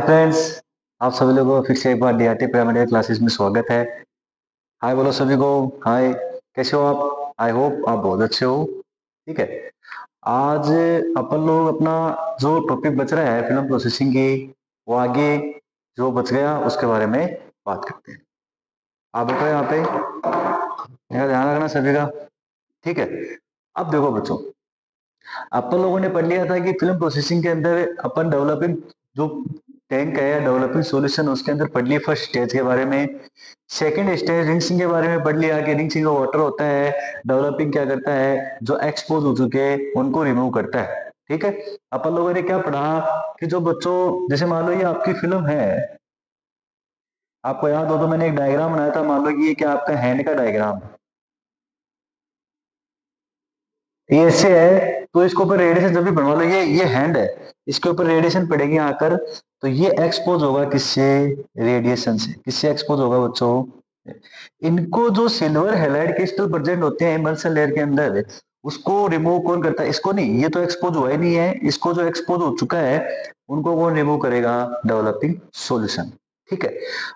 Friends, आप सभी लोगों को फिर से एक बार डीआरटी पिरामिड क्लासेस में स्वागत है। हाय बोलो सभी को। हाय, कैसे हो आप? आई होप आप बहुत अच्छे हो। ठीक है, आज अपन लोग अपना जो टॉपिक बच रहा है फिल्म प्रोसेसिंग की, वो आगे जो बच गया उसके बारे में बात करते हैं। आप बैठो यहाँ पे, मेरा ध्यान रखना सभी का। ठीक है, अब देखो बच्चों, अपन लोगों ने पढ़ लिया था कि फिल्म प्रोसेसिंग के अंदर अपन डेवलपिंग जो टैंक है या डेवलपिंग सॉल्यूशन, उसके अंदर पढ़ लिया फर्स्ट स्टेज के बारे में। सेकंड स्टेज रिंसिंग के बारे में पढ़ लिया कि रिंसिंग का वाटर होता है, डेवलपिंग क्या करता है, जो एक्सपोज हो चुके हैं उनको रिमूव करता है। ठीक है, अपन लोगों ने क्या पढ़ा कि जो बच्चों, जैसे मान लो ये आपकी फिल्म है, आपको याद हो तो मैंने एक डायग्राम बनाया था। मान लो कि ये क्या आपका हैंड का डायग्राम है, ये ऐसे है, तो इसके ऊपर रेडिएशन जब भी बनवा लो, ये हैंड है, इसके ऊपर रेडिएशन पड़ेगी आकर, तो ये एक्सपोज होगा किससे? रेडिएशन से। किससे एक्सपोज होगा बच्चों? इनको जो सिल्वर हैलाइड क्रिस्टल प्रेजेंट होते हैं इमल्सन लेयर के अंदर, उसको रिमूव कौन करता है? इसको नहीं, ये तो एक्सपोज हुआ ही नहीं है, इसको जो एक्सपोज हो चुका है उनको कौन रिमूव करेगा? Developing solution. ठीक है,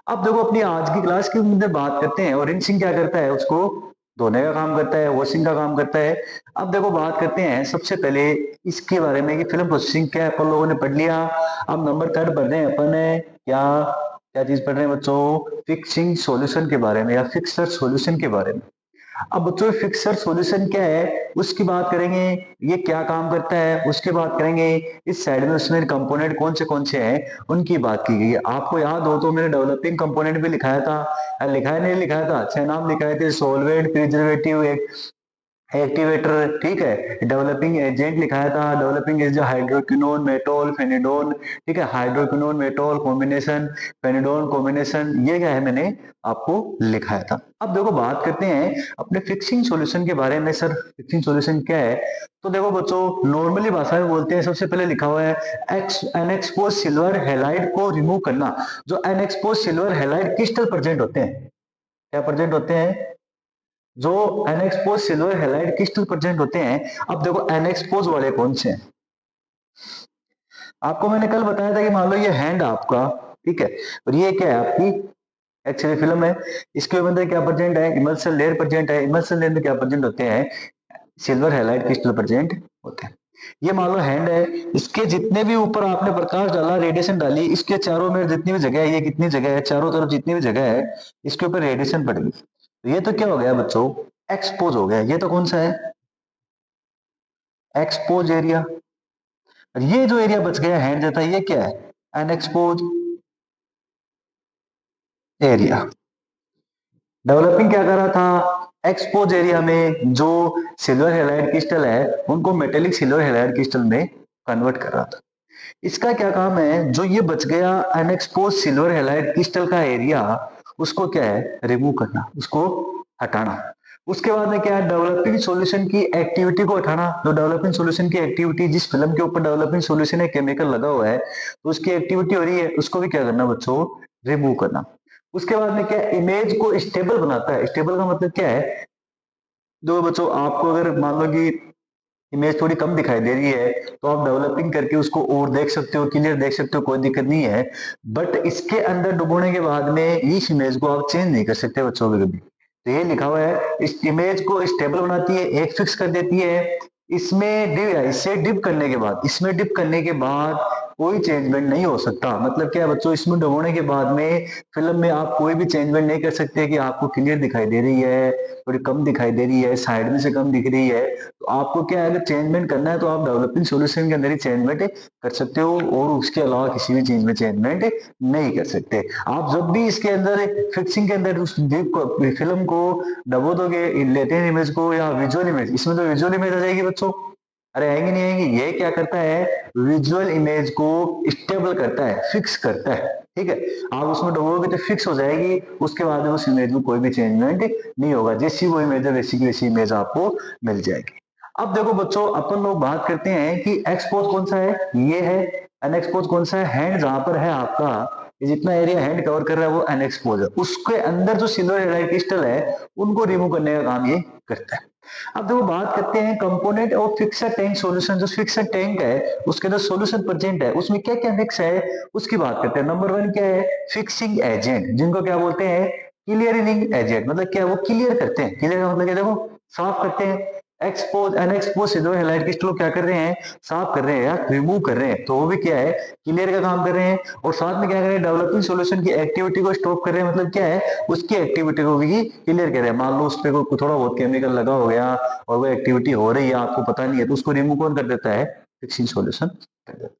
अब देखो अपनी आज की क्लास की अंदर बात करते हैं, और रिंसिंग क्या करता है? उसको धोने का काम करता है, वॉशिंग का काम करता है। अब देखो बात करते हैं सबसे पहले इसके बारे में कि फिल्म प्रोसेसिंग क्या है, अपन लोगों ने पढ़ लिया। अब नंबर थर्ड पढ़ रहे हैं अपन क्या क्या चीज पढ़ रहे हैं बच्चों? फिक्सिंग सॉल्यूशन के बारे में या फिक्सर सॉल्यूशन के बारे में। अब बच्चों फिक्सर सॉल्यूशन क्या है उसकी बात करेंगे, ये क्या काम करता है उसकी बात करेंगे। इस साइड में उसमें कंपोनेंट कौन से हैं उनकी बात की गई है। आपको याद हो तो मैंने डेवलपिंग कंपोनेंट भी लिखाया था, लिखा है नहीं लिखाया था? 6 नाम लिखाए थे, सोलवेंट, प्रिजर्वेटिव, एक्टिवेटर। ठीक है, डेवलपिंग एजेंट लिखाया था, डेवलपिंग एजेंट हाइड्रोक्विनोन, मेटोल, फेनिडोन। ठीक है, हाइड्रोक्विनोन मेटोल कॉम्बिनेशन, फेनिडोन कॉम्बिनेशन, ये क्या है मैंने आपको लिखाया था। अब देखो बात करते हैं अपने फिक्सिंग सॉल्यूशन के बारे में। सर फिक्सिंग सॉल्यूशन क्या है? तो देखो बच्चों, नॉर्मली भाषा में बोलते हैं, सबसे पहले लिखा हुआ है अनएक्सपोज सिल्वर हैलाइड को रिमूव करना। जो unexposed silver halide crystal present होते हैं, क्या प्रेजेंट होते हैं? जो unexposed silver halide crystal present होते हैं। अब देखो अनएक्सपोज वाले कौन से हैं? आपको मैंने कल बताया था कि मान लो ये हैंड आपका, ठीक है, और ये क्या है? आपकी एक्सरे फिल्म है। इसके अंदर क्या प्रेजेंट है? इमल्सन लेयर प्रेजेंट है। इमल्सन लेयर में क्या प्रेजेंट होते हैं? सिल्वर हैलाइड क्रिस्टल प्रेजेंट होते हैं। ये मान लो हैंड है, इसके जितने भी ऊपर आपने प्रकाश डाला, रेडिएशन डाली, इसके चारों में जितनी भी जगह है, ये कितनी जगह है, चारों तरफ जितनी भी जगह है, इसके ऊपर रेडिएशन पड़ेगी, तो ये तो क्या हो गया बच्चों? एक्सपोज हो गया। ये तो कौन सा है? Expose area. ये जो एरिया बच गया हैंड जैसा, ये क्या है? Unexposed area. डेवलपिंग क्या कर रहा था? एक्सपोज एरिया में जो सिल्वर हैलाइड क्रिस्टल है उनको मेटेलिक सिल्वर हैलाइड क्रिस्टल में कन्वर्ट कर रहा था। इसका क्या काम है? जो ये बच गया अनएक्सपोज सिल्वर हैलाइड क्रिस्टल का एरिया, उसको क्या है? रिमूव करना, उसको हटाना। उसके बाद में क्या है? डेवलपिंग सॉल्यूशन की एक्टिविटी को हटाना। जो डेवलपिंग सॉल्यूशन की एक्टिविटी, जिस फिल्म के ऊपर डेवलपिंग सॉल्यूशन है, केमिकल लगा हुआ है, तो उसकी एक्टिविटी हो रही है, उसको भी क्या करना बच्चों? रिमूव करना। उसके बाद में क्या? इमेज को स्टेबल बनाता है। स्टेबल का मतलब क्या है? जो बच्चों आपको अगर मान लो कि इमेज थोड़ी कम दिखाई दे रही है, तो आप डेवलपिंग करके उसको और देख सकते हो, क्लियर देख सकते हो, कोई दिक्कत नहीं है। बट इसके अंदर डुबोने के बाद में इस इमेज को आप चेंज नहीं कर सकते बच्चों कभी। तो ये लिखा हुआ है, इस इमेज को स्टेबल बनाती है, एक फिक्स कर देती है। इसमें इसे डिप करने के बाद, इसमें डिप करने के बाद कोई चेंजमेंट नहीं हो सकता। मतलब क्या है बच्चों? इसमें डुबोने के बाद में फिल्म में आप कोई भी चेंजमेंट नहीं कर सकते कि आपको क्लियर दिखाई दे रही है, थोड़ी कम दिखाई दे रही है, साइड में से कम दिख रही है, तो आपको क्या है? अगर चेंजमेंट करना है तो आप डेवलपिंग सॉल्यूशन के अंदर ही चेंजमेंट कर सकते हो, और उसके अलावा किसी भी चीज में चेंजमेंट नहीं कर सकते। आप जब भी इसके अंदर फिक्सिंग के अंदर उस फिल्म को डबो दोगे, लेते हैं इमेज को या विजुअल इमेज, इसमें तो विजुअल इमेज आ जाएगी बच्चों। अरे आएंगे नहीं आएंगे? ये क्या करता है? विजुअल इमेज को स्टेबल करता है, फिक्स करता है। ठीक है, आप उसमें डुबोगे तो फिक्स हो जाएगी, उसके बाद में उस इमेज में कोई भी चेंजमेंट नहीं होगा, जैसी वो इमेज है वैसी की वैसी इमेज आपको मिल जाएगी। अब देखो बच्चों, अपन लोग बात करते हैं कि एक्सपोज कौन सा है? ये है। अनएक्सपोज कौन सा है? हैंड जहां पर है आपका, ये जितना एरिया हैंड कवर कर रहा है वो अनएक्सपोज है। उसके अंदर जो सिल्वर हैलाइड क्रिस्टल है उनको रिमूव करने का काम ये करता है। अब देखो बात करते हैं component of fixed tank solution. जो फिक्स्ड टैंक है उसके अंदर सॉल्यूशन प्रेजेंट है, उसमें क्या क्या मिक्स है उसकी बात करते हैं। नंबर वन क्या है, फिक्सिंग एजेंट, जिनको क्या बोलते हैं, क्लियरिंग एजेंट। मतलब क्या, वो क्लियर करते हैं। क्लियर का मतलब क्या, देखो साफ करते हैं। Expose unexposed silver halide crystal क्या कर रहे हैं, साफ कर रहे हैं या रिमूव कर रहे हैं, तो वो भी क्या है, क्लियर का काम कर रहे हैं। और साथ में क्या कर रहे हैं, डेवलपिंग सॉल्यूशन की एक्टिविटी को स्टॉप कर रहे हैं। मतलब क्या है, उसकी एक्टिविटी को भी क्लियर कर रहे हैं। मान लो उस पर थोड़ा बहुत केमिकल लगा हो गया और वो एक्टिविटी हो रही है, आपको पता नहीं है, तो उसको रिमूव कौन कर देता है, फिक्सिंग सॉल्यूशन कर देता है।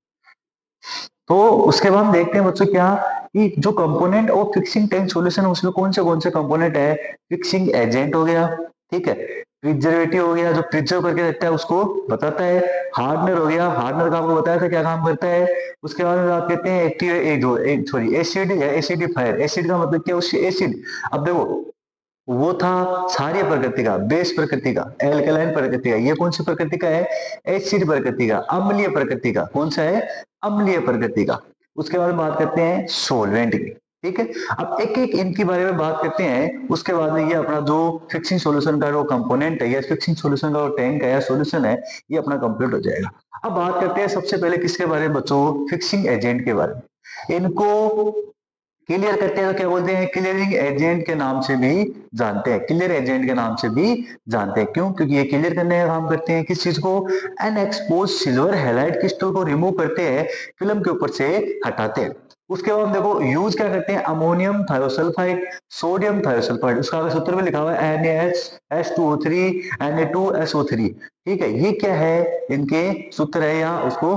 तो उसके बाद हम देखते हैं बच्चों क्या, कि जो component of fixing tank solution है उसमें कौन से कंपोनेंट है। फिक्सिंग एजेंट हो गया, ठीक है। प्रिजर्वेटिव हो गया, जो प्रिजर्व करके रखता है उसको बताता है। हार्डनर हो गया, हार्डनर का आपको बताया था क्या काम करता है। उसके बाद में बात करते हैं एक्टिव एक सॉरी एसिड है, एसिडिफायर। एसिड का मतलब क्या, उससे एसिड। अब देखो वो था क्षारीय प्रकृति का, बेस प्रकृति का, एल्कलाइन प्रकृति का। ये कौन सी प्रकृति का है, एसिड प्रकृति का, अम्लीय प्रकृति का। कौन सा है, अम्लीय प्रकृति का। उसके बाद बात करते हैं सोलवेंट की, ठीक है। अब एक एक इनके बारे में बात करते हैं। उसके बाद में ये अपना जो फिक्सिंग सॉल्यूशन का जो कंपोनेंट है या फिक्सिंग सॉल्यूशन का जो टैंक है या सॉल्यूशन है, ये अपना कंप्लीट हो जाएगा। अब बात करते हैं सबसे पहले किसके बारे में बच्चों, फिक्सिंग एजेंट के बारे में। इनको क्लियर करते हैं तो क्या बोलते हैं, क्लियरिंग एजेंट के नाम से भी जानते हैं। क्लियर एजेंट के नाम से भी जानते हैं, क्यों, क्योंकि ये क्लियर करने का काम करते हैं। किस चीज को, अनएक्सपोज सिल्वर हैलाइड क्रिस्टल को रिमूव करते हैं, फिल्म के ऊपर से हटाते हैं। उसके बाद देखो यूज क्या करते हैं, अमोनियम थायोसल्फाइड, सोडियम थायोसल्फाइड। उसका आगे सूत्र में लिखा हुआ है NaHH2O3 Na2SO3, ठीक है। ये क्या है, इनके सूत्र है या उसको।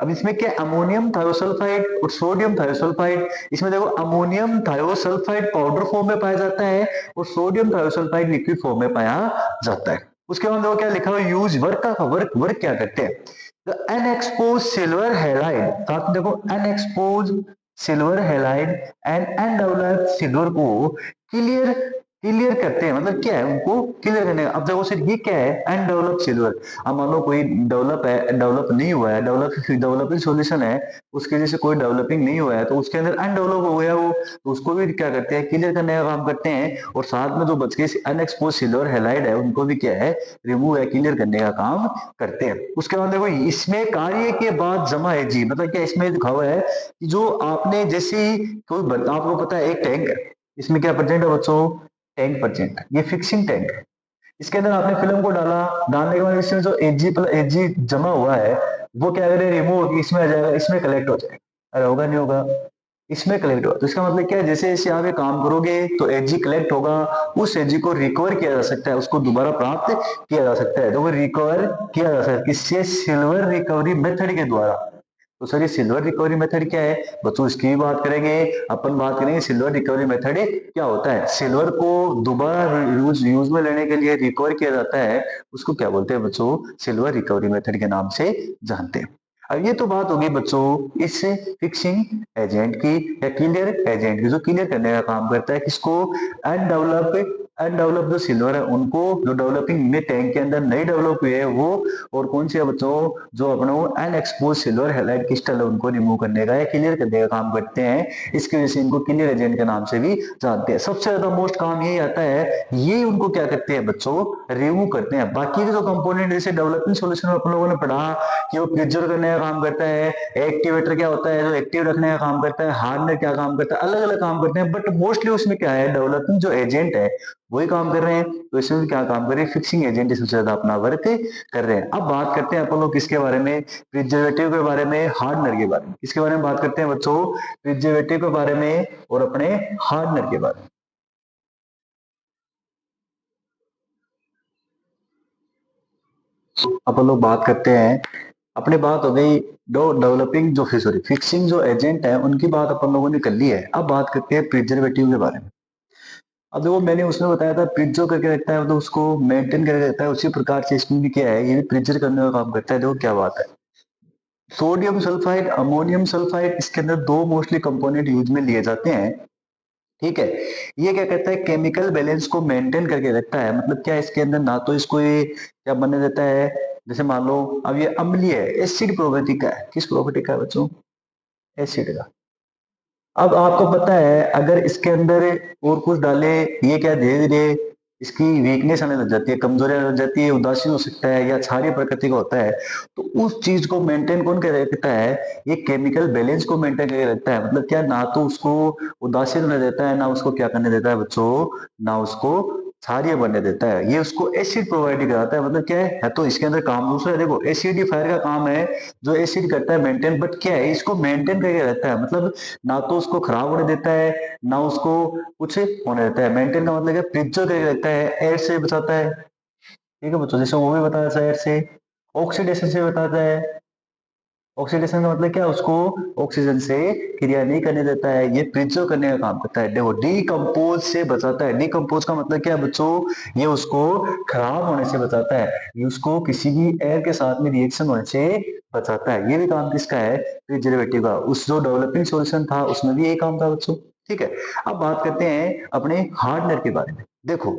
अब इसमें क्या, अमोनियम थायोसल्फाइड और सोडियम थायोसल्फाइड। इसमें देखो अमोनियम थायोसल्फाइड पाउडर फॉर्म में पाया जाता है और सोडियम थायोसल्फाइड लिक्विड फॉर्म में पाया जाता है। उसके बाद देखो क्या लिखा हुआ है, यूज वर्क का वर्क वर्क क्या करते हैं, अनएक्सपोज सिल्वर हैलाइड। साथ में देखो unexposed silver halide and undeveloped silver को क्लियर क्लियर करते हैं। मतलब क्या है, उनको क्लियर करने का। अब देखो सिर्फ ये क्या है, अनडेवलप्ड सिल्वर। अब मान लो कोई डेवलप है, डेवलप नहीं हुआ है, डेवलपिंग सॉल्यूशन है, उसकी वजह से कोई डेवलपिंग नहीं हुआ है, तो उसके अंदर अनडेवलप हो गया वो, तो उसको भी क्या करते हैं, क्लियर करने का काम करते हैं। और साथ में जो बच के अनएक्सपोज सिल्वर हैलाइड है उनको भी क्या है, रिमूव है, क्लियर करने का काम करते हैं। उसके बाद देखो इसमें कार्य के बाद जमा है जी। मतलब क्या, इसमें लिखा हुआ है कि जो आपने जैसे कोई, आपको पता है एक टैंक है, इसमें क्या प्रेजेंट है बच्चों, टैंक प्रेजेंट है, ये फिक्सिंग टैंक है। इसके अंदर आपने फिल्म को डाला, डालने के बाद इसमें जो एजी जमा हुआ है वो क्या करे, रिमूव होकर इसमें आ जाएगा, इसमें कलेक्ट हो जाएगा। अरे होगा नहीं होगा, इसमें कलेक्ट होगा। तो इसका मतलब क्या है, जैसे जैसे आप ये काम करोगे तो एजी कलेक्ट होगा, उस एजी को रिकवर किया जा सकता है, उसको दोबारा प्राप्त किया जा सकता है। तो वो रिकवर किया जा सकता है किससे, सिल्वर रिकवरी मेथड के द्वारा। तो सर ये सिल्वर रिकवरी मेथड क्या है बच्चों, इसकी भी बात करेंगे। अपन बात करेंगे सिल्वर रिकवरी मेथड क्या होता है। सिल्वर को दोबारा यूज में लेने के लिए रिकवर किया जाता है, उसको क्या बोलते हैं बच्चों, सिल्वर रिकवरी मेथड के नाम से जानते हैं। अब ये तो बात होगी बच्चों इस फिक्सिंग एजेंट की या क्लियर एजेंट की, जो क्लियर करने का काम करता है किसको, अनडेवलप अनडेवलप जो सिल्वर है उनको, जो डेवलपिंग में टैंक के अंदर नहीं डेवलप हुए है वो। और कौन सी है बच्चों, जो अपने अनएक्सपोज सिल्वर हैलाइड क्रिस्टल है उनको रिमूव करने का या क्लियर करने का काम करते हैं। इसकी वजह से इनको क्लियर एजेंट के नाम से भी जानते हैं। सबसे ज्यादा मोस्ट काम यही आता है, ये उनको क्या करते हैं बच्चों, रिमूव करते हैं। बाकी के जो कंपोनेंट जैसे डेवलपिंग सॉल्यूशन में अपन लोगों ने पढ़ा कि वो प्रिजर्व करने का काम करता है, एक्टिवेटर क्या होता है जो एक्टिव रखने का काम करता है, हार्डनर क्या काम करता है, अलग अलग काम करते हैं। बट मोस्टली उसमें क्या है, डेवलपिंग जो एजेंट है वही काम कर रहे हैं। तो इसमें भी क्या काम कर रहे हैं, फिक्सिंग एजेंट सबसे ज्यादा अपना वर्क कर रहे हैं। अब बात करते हैं अपन लोग किसके बारे में, प्रिजर्वेटिव के बारे में, हार्डनर के बारे में। किसके बारे में बात करते हैं बच्चों, प्रिजर्वेटिव के बारे में और अपने हार्डनर के बारे में। अपन लोग बात करते हैं, अपनी बात हो गई दो डेवलपिंग जो सॉरी फिक्सिंग जो एजेंट है उनकी बात अपन लोगों ने कर ली है। अब बात करते हैं प्रिजर्वेटिव के बारे में। अब देखो मैंने उसमें बताया था प्रिजर्व करके रखता है, तो उसको मेंटेन करके रखता है, उसी प्रकार से इसमें भी क्या है, ये भी प्रिजर्व करने का काम करता है। देखो क्या बात है, सोडियम सल्फाइड, अमोनियम सल्फाइड, इसके अंदर दो मोस्टली कंपोनेंट यूज में लिए जाते हैं, ठीक है। ये क्या करता है, केमिकल बैलेंस को मेंटेन करके रखता है। मतलब क्या, इसके अंदर ना तो इसको ये क्या बनने देता है, जैसे मान लो अब ये अम्लीय है, एसिड प्रॉपर्टी का है। किस प्रॉपर्टी का है बच्चों, एसिड का। अब आपको पता है अगर इसके अंदर और कुछ डाले, ये क्या धीरे धीरे इसकी वीकनेस आने लग जाती है, कमजोरी आने लग जाती है, उदासीन हो सकता है या क्षारीय प्रकृति का होता है, तो उस चीज को मेंटेन कौन कर रखता है? ये केमिकल बैलेंस को मेंटेन करके रखता है। मतलब क्या, ना तो उसको उदासीन होने देता है, ना उसको क्या करने देता है बच्चों, ना उसको क्षारीय बनने देता है, ये उसको एसिड प्रोवाइड कराता है। मतलब क्या है तो इसके अंदर काम दूसरा है। देखो एसिडिफायर का काम है, जो एसिड करता है मेंटेन, बट क्या है, इसको मेंटेन करके रहता है। मतलब ना तो उसको खराब होने देता है, ना उसको कुछ होने देता है। मेंटेन का मतलब क्या, प्रिजर्व करके रखता है, एयर से बचाता है। ठीक है बच्चों, जैसे वो भी बताया था एयर से, ऑक्सीडेशन से बताता है। ऑक्सीडेशन का मतलब क्या, उसको ऑक्सीजन से क्रिया नहीं करने देता है, ये प्रिजर्व करने का काम करता है। देखो डीकम्पोज से बचाता है। डीकम्पोज का मतलब क्या बच्चों, ये उसको खराब होने से बचाता है, ये उसको किसी भी एयर के साथ में रिएक्शन होने से बचाता है। ये भी काम किसका है, प्रिजर्वेटिव का। उस जो डेवलपिंग सॉल्यूशन था उसमें भी यही काम था बच्चों। ठीक है, अब बात करते हैं अपने हार्डनर के बारे में। देखो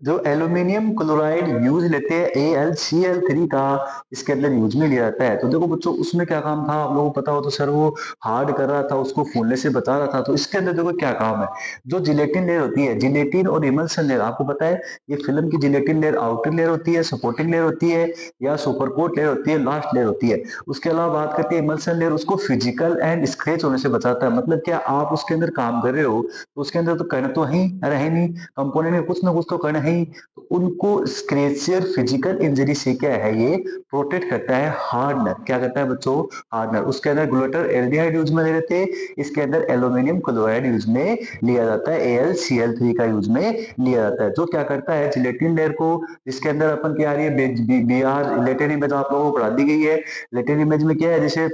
जो एल्यूमिनियम क्लोराइड यूज लेते हैं AlCl3 का, इसके अंदर यूज में लिया जाता है। तो देखो बच्चों उसमें क्या काम था, आप लोगों को पता हो तो, सर वो हार्ड कर रहा था, उसको फूलने से बचा रहा था। तो इसके अंदर देखो क्या काम है, जो जिलेटिन लेयर होती है, जिलेटिन और इमल्सन लेयर, आपको पता है ये फिल्म की जिलेटिन लेयर आउटर लेयर होती है, सपोर्टिंग लेयर होती है, या सुपरकोट लेयर होती है, लास्ट लेयर होती है। उसके अलावा बात करते हैं इमल्सन लेयर, उसको फिजिकल एंड स्क्रैच होने से बचाता है। मतलब क्या, आप उसके अंदर काम कर रहे हो तो उसके अंदर तो कण तो है रहे नहीं, कंपोनेंट में कुछ ना कुछ तो कण है ही, तो उनको स्क्रेचियर फिजिकल इंजरी से क्या है, ये प्रोटेक्ट करता है। हार्डनर क्या करता है बच्चों, हार्डनर। उसके अंदर ग्लूटर एल्डिहाइड यूज में ले लेते हैं, इसके अंदर एल्यूमिनियम क्लोराइड यूज में लिया जाता है, AlCl3 का यूज में लिया जाता है। जो क्या करता है, जिलेटिन लेयर को, जिसके अंदर अपन क्या आ रही है, बीआर लेटेन इमेज आप लोगों को पढ़ा दी गई है। लेटेन इमेज में क्या है, जैसे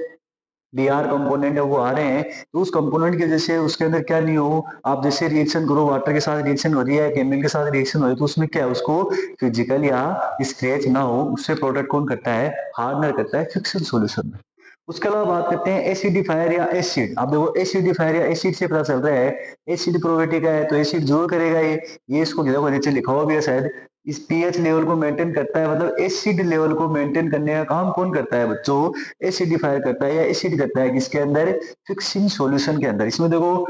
बीआर कंपोनेंट है वो आ रहे हैं, तो उस कंपोनेंट की वजह से उसके अंदर क्या नहीं हो, आप जैसे रिएक्शन करो, वाटर के साथ रिएक्शन हो रही है, केमिकल के साथ रिएक्शन हो रही है, तो उसमें क्या है, उसको फिजिकल या स्क्रैच ना हो, उससे प्रोटेक्ट कौन करता है, हार्डनर करता है फिक्सल सॉल्यूशन में। उसके अलावा बात करते हैं एसिडिफायर या एसिड। आप देखो एसिडिफायर या एसिड से पता चल रहा है, एसिड प्रोबेबिलिटी का है तो एसिड जरूर करेगा ये इसको देखो नीचे लिखा हुआ भी है शायद, इस पीएच लेवल को मेंटेन करता है। मतलब एसिड लेवल को मेंटेन करने का काम कौन करता है बच्चों, एसिडिफायर करता है या एसिड करता है, किसके अंदर, फिक्सिंग सॉल्यूशन के अंदर। इसमें देखो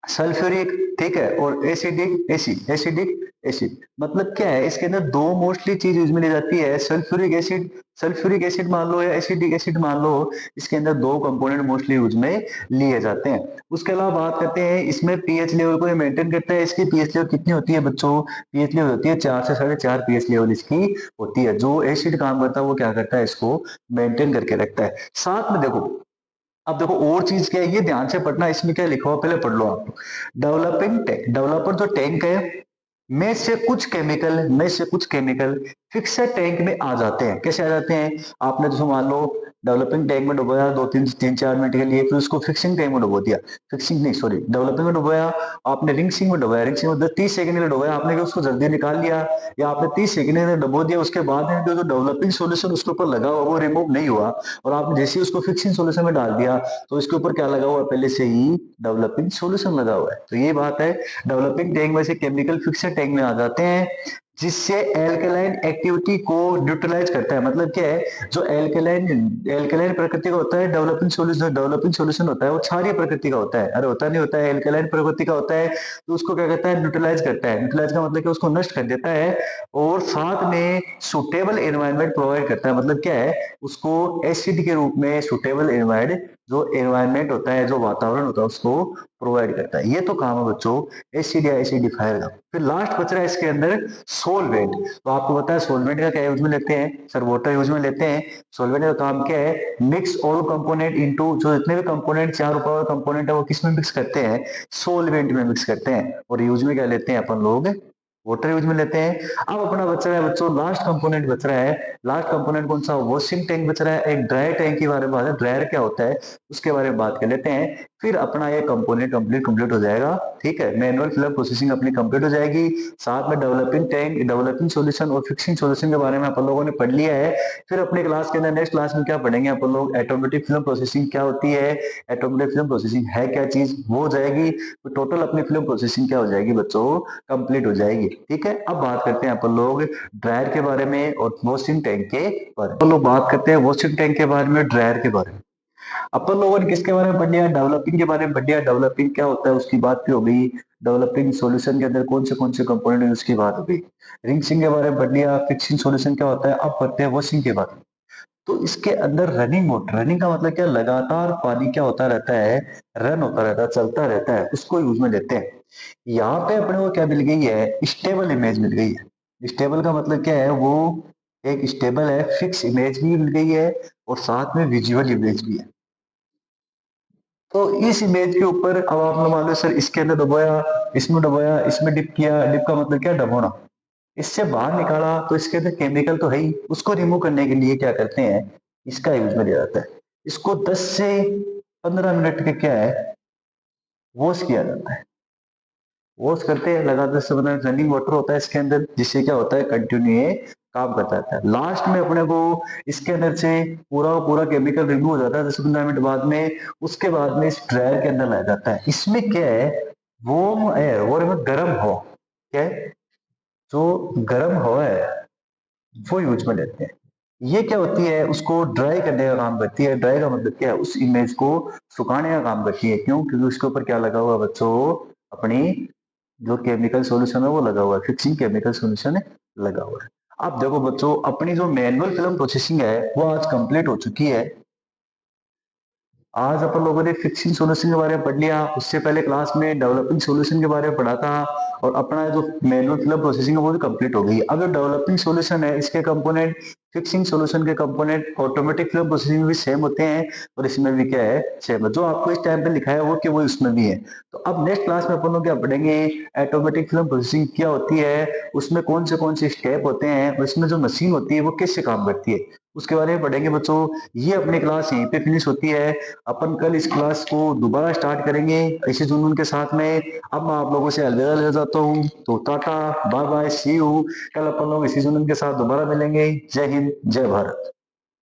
सल्फ्यूरिक, ठीक है, और एसिडिक एसिड, एसिडिक एसिड। मतलब क्या है, इसके अंदर दो मोस्टली चीज यूज में ली जाती है, सल्फ्यूरिक एसिड, सल्फ्यूरिक एसिड मान लो या एसिडिक एसिड मान लो, इसके अंदर दो कंपोनेंट मोस्टली यूज में लिए जाते हैं। उसके अलावा बात करते हैं, इसमें पीएच लेवल को ये मेंटेन करता है। इसकी पीएच लेवल कितनी होती है बच्चों, पीएच लेवल होती है 4 से 4.5 पीएच लेवल इसकी होती है। जो एसिड काम करता है वो क्या करता है, इसको मेंटेन करके रखता है। साथ में देखो, अब देखो और चीज क्या है, ये ध्यान से पढ़ना, इसमें क्या लिखा हुआ पहले पढ़ लो आप। डेवलपिंग टैंक, डेवलपर जो टैंक है, में से कुछ केमिकल फिक्सड टैंक में आ जाते हैं। कैसे आ जाते हैं, आपने जैसे मान लो डेवलपिंग टैंक में डुबाया 2 3 4 मिनट के लिए, फिर उसको फिक्सिंग टैंक में डुबो दिया, फिक्सिंग नहीं सॉरी डेवलपिंग में डुबाया, आपने रिंगसिंग में डुबाया, रिंगसिंग में 30 सेकंड के लिए डुबाया आपने, उसको जल्दी निकाल लिया, या आपने 30 सेकंड के लिए डुबो दिया, उसके बाद में जो डेवलपिंग सोल्यूशन उसके ऊपर लगा हुआ वो रिमूव नहीं हुआ, और आपने जैसे ही उसको फिक्सिंग सोल्यूशन में डाल दिया, तो इसके ऊपर क्या लगा हुआ है, पहले से ही डेवलपिंग सोल्यूशन लगा हुआ है। तो ये बात है, डेवलपिंग टैंक में से केमिकल फिक्सड टैंक में आ जाते हैं, जिससे एल्कलाइन एक्टिविटी को न्यूट्रलाइज करता है। मतलब क्या है, जो एल्कलाइन एल्कलाइन प्रकृति का होता है डेवलपिंग सॉल्यूशन होता है, वो क्षारीय प्रकृति का होता है, अरे होता नहीं होता है, एल्कलाइन प्रकृति का होता है, तो उसको क्या कहता है, न्यूट्रलाइज करता है। न्यूट्रलाइज का मतलब कि उसको नष्ट कर देता है, और साथ में सुटेबल एनवायरनमेंट प्रोवाइड करता है। मतलब क्या है, उसको एसिड के रूप में सुटेबल एनवायरनमेंट, जो एनवायरनमेंट होता है, जो वातावरण होता है, उसको प्रोवाइड करता है। ये तो काम है बच्चों एसिड या एसिडिफायर का। फिर लास्ट बच रहा है इसके अंदर सोलवेंट। तो आपको पता है सोलवेंट का क्या यूज में लेते हैं, सर वाटर यूज में लेते हैं। सोलवेंट का काम क्या है, मिक्स ऑल कंपोनेंट इनटू, जो जितने भी कंपोनेंट, चार ऊपर कंपोनेंट है वो किस में मिक्स करते हैं, सोलवेंट में मिक्स करते हैं। और यूज में क्या लेते हैं अपन लोग, वाटर यूज में लेते हैं। अब अपना बच रहा है बच्चों लास्ट कंपोनेंट बच रहा है, लास्ट कंपोनेंट कौन सा, वॉशिंग टैंक बच रहा है। एक ड्राई टैंक के बारे में बात है, ड्रायर क्या होता है उसके बारे में बात कर लेते हैं, फिर अपना ये कंपोनेंट कंप्लीट हो जाएगा। ठीक है, मैनुअल फिल्म प्रोसेसिंग अपनी कंप्लीट हो जाएगी, साथ में डेवलपिंग टैंक, डेवलपिंग सॉल्यूशन और फिक्सिंग सॉल्यूशन के बारे में अपन लोगों ने पढ़ लिया है। फिर अपने क्लास के अंदर नेक्स्ट क्लास में क्या पढ़ेंगे अपन लोग, ऑटोमेटिक फिल्म प्रोसेसिंग क्या होती है, ऑटोमेटिक फिल्म प्रोसेसिंग है क्या चीज, वो हो जाएगी। तो टोटल अपनी फिल्म प्रोसेसिंग क्या हो जाएगी बच्चों, कंप्लीट हो जाएगी। ठीक है, अब बात करते हैं अपन लोग ड्रायर के बारे में और वॉशिंग टैंक के बारे में। तो लोग बात करते हैं वॉशिंग टैंक के बारे में, ड्रायर के बारे में। अपन लोगों ने किसके बारे में पढ़ लिया? डेवलपिंग के बारे में पढ़ लिया। डेवलपिंग क्या होता है उसकी बात भी हो गई। डेवलपिंग सॉल्यूशन के अंदर कौन से कंपोनेंट है उसकी बात हो गई। रिंचिंग के बारे में पढ़ लिया। फिक्सिंग सॉल्यूशन क्या होता है, अब पढ़ते हैं वॉशिंग के बारे में। तो इसके अंदर रनिंग वाटर, रनिंग का मतलब क्या, लगातार पानी क्या होता रहता है, रन होता रहता है, चलता रहता है, उसको यूज में लेते हैं। यहाँ पे अपने को क्या मिल गई है, स्टेबल इमेज मिल गई है। स्टेबल का मतलब क्या है, वो एक स्टेबल है, फिक्स इमेज भी मिल गई है और साथ में विजुअल इमेज भी है। तो इस इमेज के ऊपर अब आपने मान लो सर इसके अंदर दबाया, इसमें डिप किया, डिप का मतलब क्या, दबाना, इससे बाहर निकाला तो इसके अंदर केमिकल तो है ही, उसको रिमूव करने के लिए क्या करते हैं, इसका यूज में लिया जाता है। इसको 10 से 15 मिनट के क्या है, वॉश किया जाता है। वॉश करते हैं लगातार से, मतलब रनिंग वाटर होता है इसके अंदर, जिससे क्या होता है, कंटिन्यू ये काम करता रहता है। लास्ट में अपने को इसके अंदर से पूरा पूरा केमिकल रिमूव हो जाता है 10-15 मिनट बाद में। उसके बाद में इस ड्रायर के अंदर लाया जाता है। इसमें क्या है, वार्म एयर, और में गर्म हवा, क्या है, जो गर्म हवा है वो यूज में लेते हैं। ये क्या होती है, उसको ड्राई करने का काम करती है। ड्राई का मतलब क्या है, उस इमेज को सुखाने का काम करती है। क्यों? क्योंकि उसके ऊपर क्या लगा हुआ है बच्चों, अपनी जो केमिकल सॉल्यूशन है वो लगा हुआ है, फिक्सिंग केमिकल सॉल्यूशन है लगा हुआ है। अब देखो बच्चों, अपनी जो मैनुअल फिल्म प्रोसेसिंग है वो आज कंप्लीट हो चुकी है। आज अपन लोगों ने फिक्सिंग सॉल्यूशन के बारे में पढ़ लिया, उससे पहले क्लास में डेवलपिंग सॉल्यूशन के बारे में पढ़ा था, और अपना जो मैनुअल फिल्म प्रोसेसिंग है वो भी कंप्लीट हो गई। अब जो डेवलपिंग सॉल्यूशन है इसके कंपोनेंट फिक्सिंग सॉल्यूशन के कंपोनेंट ऑटोमेटिक फिल्म प्रोसेसिंग में भी सेम होते हैं, और इसमें भी क्या है, सेम है। जो आपको इस टाइम पे लिखा है वो कि वो इसमें भी है। तो अब नेक्स्ट क्लास में अपन लोग क्या पढ़ेंगे, ऑटोमेटिक फिल्म प्रोसेसिंग क्या होती है, उसमें कौन से स्टेप होते हैं, और इसमें जो मशीन होती है वो कैसे काम करती है, उसके बारे में पढ़ेंगे बच्चों। ये अपनी क्लास यहीं पे फिनिश होती है। अपन कल इस क्लास को दोबारा स्टार्ट करेंगे इसी जुनून के साथ में। अब मैं आप लोगों से अलविदा ले जाता हूँ, तो tata bye bye see you. कल अपन लोग इसी जुनून के साथ दोबारा मिलेंगे। जय हिंद, जय भारत।